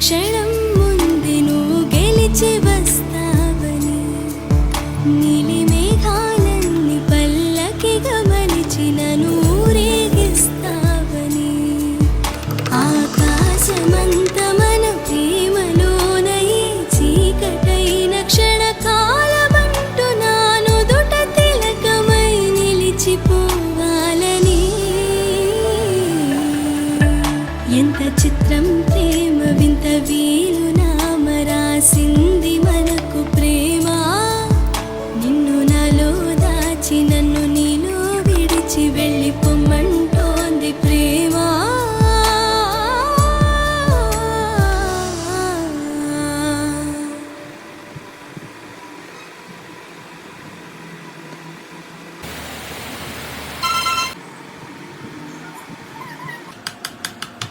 క్షణం ముందు నువ్వు గెలిచి వస్తావని, నీలి మేఘాలన్నీ పల్లకిగా మలిచిన నూరేగిస్తావని, ఆకాశమంత మన ప్రేమలోన ఈ చీకటైన క్షణకాలమంటూ నాను దుట తిలకమై నిలిచిపోవాలని. ఎంత చిత్రం ప్రేమ వింత వీలు నామ రాసింది.